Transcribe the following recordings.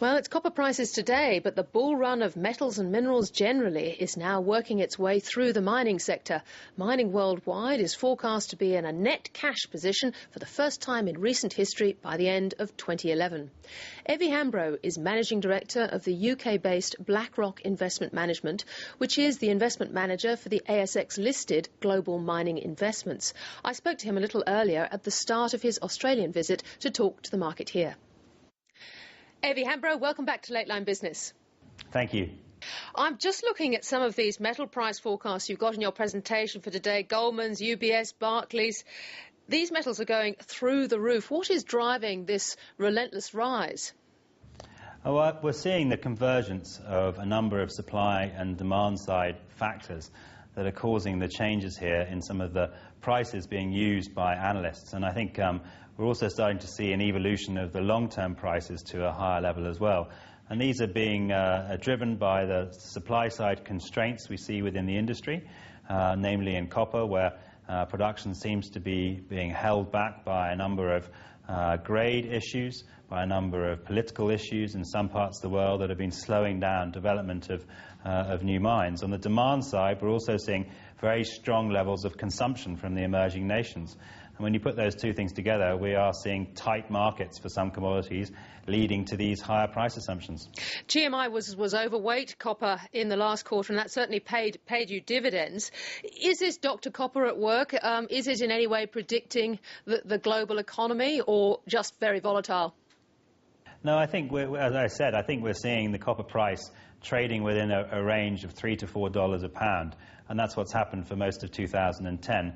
Well, it's copper prices today, but the bull run of metals and minerals generally is now working its way through the mining sector. Mining worldwide is forecast to be in a net cash position for the first time in recent history by the end of 2011. Evy Hambro is Managing Director of the UK-based BlackRock Investment Management, which is the investment manager for the ASX-listed Global Mining Investments. I spoke to him a little earlier at the start of his Australian visit to talk to the market here. Evy Hambro, welcome back to Late Line Business. Thank you. I'm just looking at some of these metal price forecasts you've got in your presentation for today. Goldman's, UBS, Barclays. These metals are going through the roof. What is driving this relentless rise? Well, we're seeing the convergence of a number of supply and demand side factors that are causing the changes here in some of the prices being used by analysts. And I think we're also starting to see an evolution of the long-term prices to a higher level as well. And these are being driven by the supply-side constraints we see within the industry, namely in copper, where production seems to be being held back by a number of grade issues, by a number of political issues in some parts of the world that have been slowing down development of new mines. On the demand side, we're also seeing very strong levels of consumption from the emerging nations. And when you put those two things together, we are seeing tight markets for some commodities, leading to these higher price assumptions. GMI was overweight copper in the last quarter, and that certainly paid you dividends. Is this Dr. Copper at work? Is it in any way predicting the global economy, or just very volatile? No, I think, as I said, I think we're seeing the copper price trading within a range of $3 to $4 a pound, and that's what's happened for most of 2010.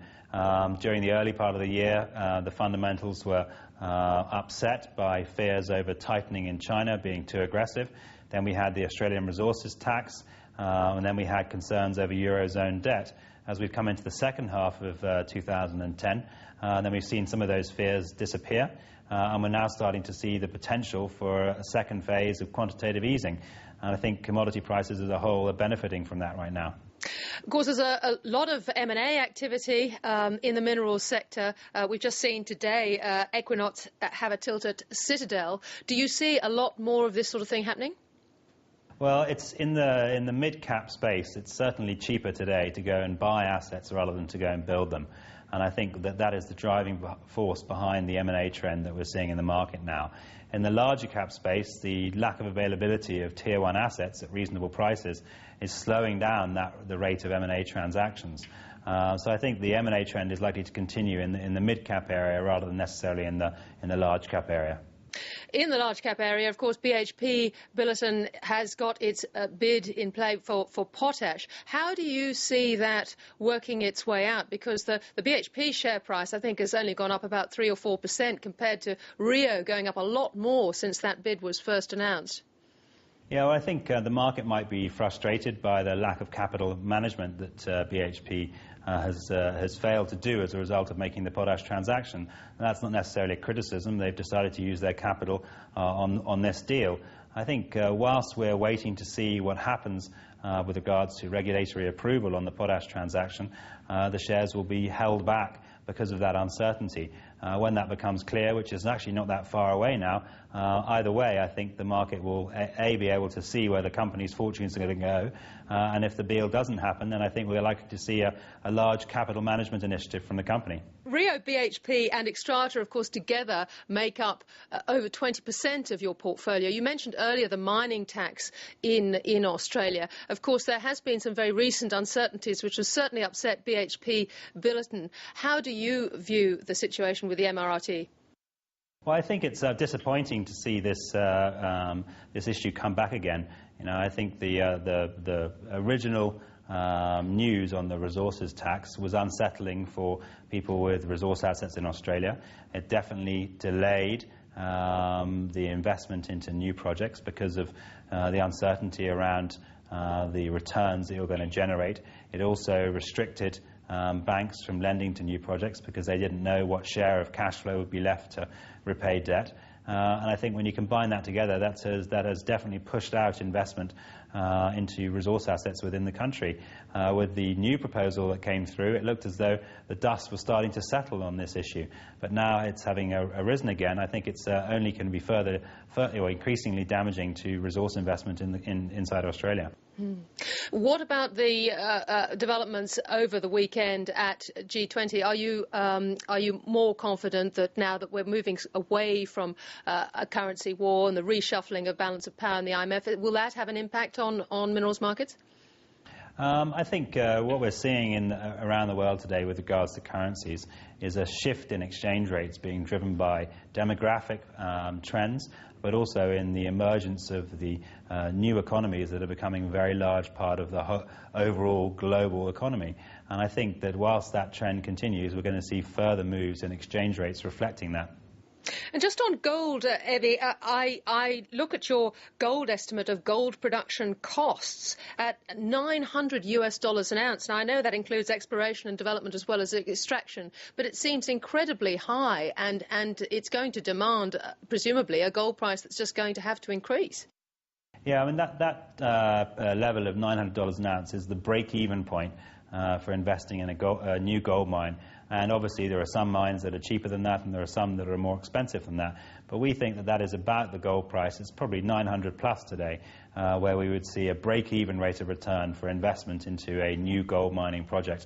During the early part of the year, the fundamentals were upset by fears over tightening in China being too aggressive. Then we had the Australian resources tax, and then we had concerns over Eurozone debt. As we've come into the second half of 2010, then we've seen some of those fears disappear, and we're now starting to see the potential for a second phase of quantitative easing. And I think commodity prices as a whole are benefiting from that right now. Of course, there's a lot of M&A activity in the minerals sector. We've just seen today Equinox have a tilt at Citadel. Do you see a lot more of this sort of thing happening? Well, it's in the mid-cap space. It's certainly cheaper today to go and buy assets rather than to go and build them. And I think that is the driving force behind the M&A trend that we're seeing in the market now. In the larger cap space, the lack of availability of tier one assets at reasonable prices is slowing down the rate of M&A transactions. So I think the M&A trend is likely to continue in the mid-cap area rather than necessarily in the large cap area. In the large cap area, of course, BHP Billiton has got its bid in play for potash. How do you see that working its way out? Because the BHP share price, I think, has only gone up about 3 or 4% compared to Rio going up a lot more since that bid was first announced. Yeah, well, I think the market might be frustrated by the lack of capital management that BHP has failed to do as a result of making the potash transaction. And that's not necessarily a criticism. They've decided to use their capital on this deal. I think whilst we're waiting to see what happens with regards to regulatory approval on the potash transaction, the shares will be held back because of that uncertainty. When that becomes clear, which is actually not that far away now, either way, I think the market will, be able to see where the company's fortunes are going to go. And if the deal doesn't happen, then I think we're likely to see a large capital management initiative from the company. Rio, BHP and Xstrata, of course, together make up over 20% of your portfolio. You mentioned earlier the mining tax in Australia. Of course, there has been some very recent uncertainties which have certainly upset BHP Billiton. How do you view the situation with the MRRT? Well, I think it's disappointing to see this issue come back again. You know, I think the original news on the resources tax was unsettling for people with resource assets in Australia. It definitely delayed the investment into new projects because of the uncertainty around the returns that you're going to generate. It also restricted banks from lending to new projects because they didn't know what share of cash flow would be left to repay debt. And I think when you combine that together, that has definitely pushed out investment into resource assets within the country. With the new proposal that came through, it looked as though the dust was starting to settle on this issue. But now it's having arisen again. I think it's only can be further increasingly damaging to resource investment inside Australia. What about the developments over the weekend at G20? Are you more confident that now that we're moving away from a currency war and the reshuffling of balance of power in the IMF, will that have an impact on minerals markets? I think what we're seeing around the world today with regards to currencies is a shift in exchange rates being driven by demographic trends, but also in the emergence of the new economies that are becoming a very large part of the overall global economy. And I think that whilst that trend continues, we're going to see further moves in exchange rates reflecting that. And just on gold, Evy, I look at your gold estimate of gold production costs at $900 an ounce. Now, I know that includes exploration and development as well as extraction, but it seems incredibly high, and it's going to demand, presumably, a gold price that's just going to have to increase. Yeah, I mean, that level of $900 an ounce is the break-even point for investing in a new gold mine. And obviously there are some mines that are cheaper than that and there are some that are more expensive than that. But we think that is about the gold price. It's probably 900 plus today, where we would see a break-even rate of return for investment into a new gold mining project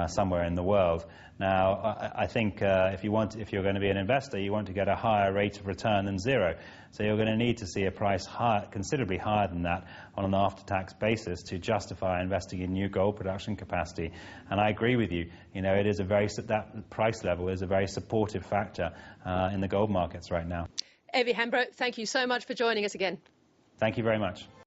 somewhere in the world. Now, I think if you're going to be an investor, you want to get a higher rate of return than zero. So you're going to need to see a price considerably higher than that on an after-tax basis to justify investing in new gold production capacity. And I agree with you. It is that price level is a very supportive factor in the gold markets right now. Evy Hambro, thank you so much for joining us again. Thank you very much.